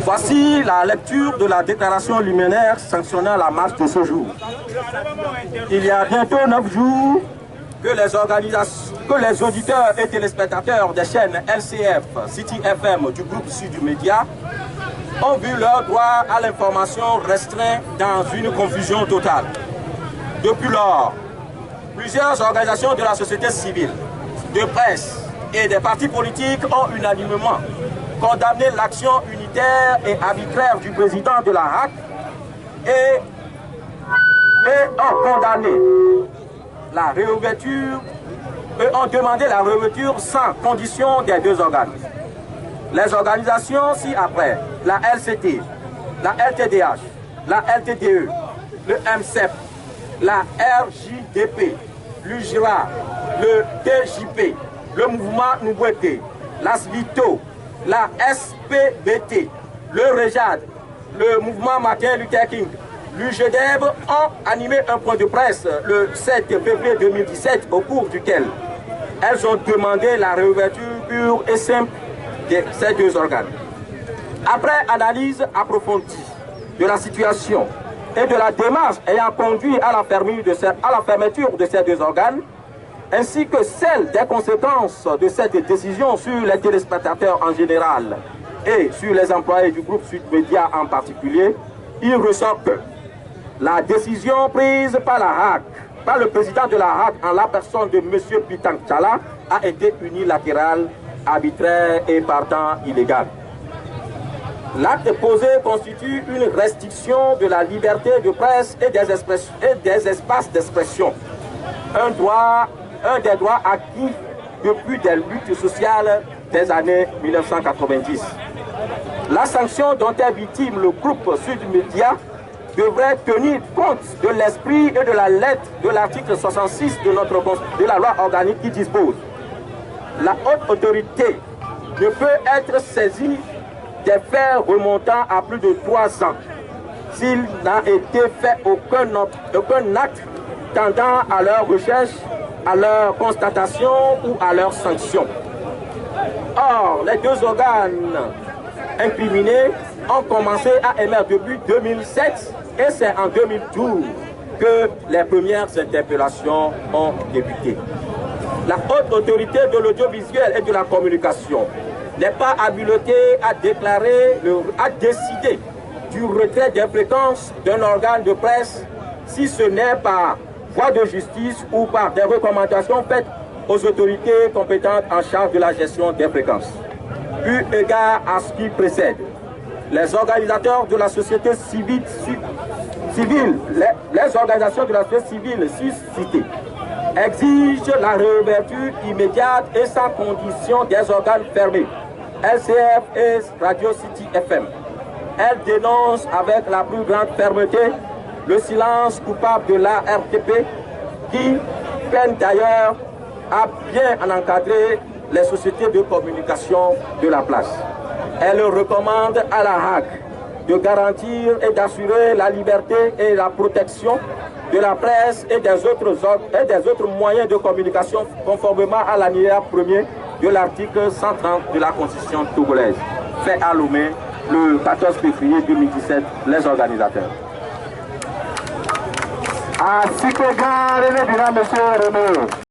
Voici la lecture de la déclaration liminaire sanctionnant la marche de ce jour. Il y a bientôt 9 jours que les auditeurs et téléspectateurs des chaînes LCF, City FM du groupe Sud Média ont vu leur droit à l'information restreint dans une confusion totale. Depuis lors, plusieurs organisations de la société civile, de presse et des partis politiques ont unanimement condamné l'action unitaire et arbitraire du président de la RAC et ont condamné la réouverture et ont demandé la réouverture sans condition des deux organes. Les organisations ci-après, la LCT, la LTDH, la LTDE, le MCEP, la RJDP, l'UJRA, le TJP, le mouvement Noubouété, la SVITO, la SPBT, le REJAD, le mouvement Martin Luther King, l'UGDEB ont animé un point de presse le 7 février 2017 au cours duquel elles ont demandé la réouverture pure et simple de ces deux organes. Après analyse approfondie de la situation et de la démarche ayant conduit à la fermeture de ces deux organes, ainsi que celle des conséquences de cette décision sur les téléspectateurs en général et sur les employés du groupe Sud Média en particulier, il ressort que la décision prise par la RAC, par le président de la RAC en la personne de M. Pitang Tchala, a été unilatérale, arbitraire et partant illégale. L'acte posé constitue une restriction de la liberté de presse et des espaces d'expression, un des droits acquis depuis des luttes sociales des années 1990. La sanction dont est victime le groupe Sud Média devrait tenir compte de l'esprit et de la lettre de l'article 66 de la loi organique qui dispose: la haute autorité ne peut être saisie des faits remontant à plus de 3 ans s'il n'a été fait aucun acte tendant à leur recherche, à leur constatation ou à leur sanction. Or, les deux organes incriminés ont commencé à émettre depuis 2007 et c'est en 2012 que les premières interpellations ont débuté. La haute autorité de l'audiovisuel et de la communication n'est pas habilitée à décider du retrait des fréquences d'un organe de presse si ce n'est par voie de justice ou par des recommandations faites aux autorités compétentes en charge de la gestion des fréquences. Eu égard à ce qui précède, les organisateurs de la société civile, les organisations de la société civile suscitées exigent la réouverture immédiate et sans condition des organes fermés, LCF et Radio City FM. Elles dénoncent avec la plus grande fermeté le silence coupable de l'ARTP qui peine d'ailleurs à bien en encadrer les sociétés de communication de la place. Elle recommande à la RAC de garantir et d'assurer la liberté et la protection de la presse et des autres moyens de communication conformément à l'alinéa 1er de l'article 130 de la Constitution togolaise. Fait à Lomé le 14 février 2017, les organisateurs. Ainsi que M. Renaud.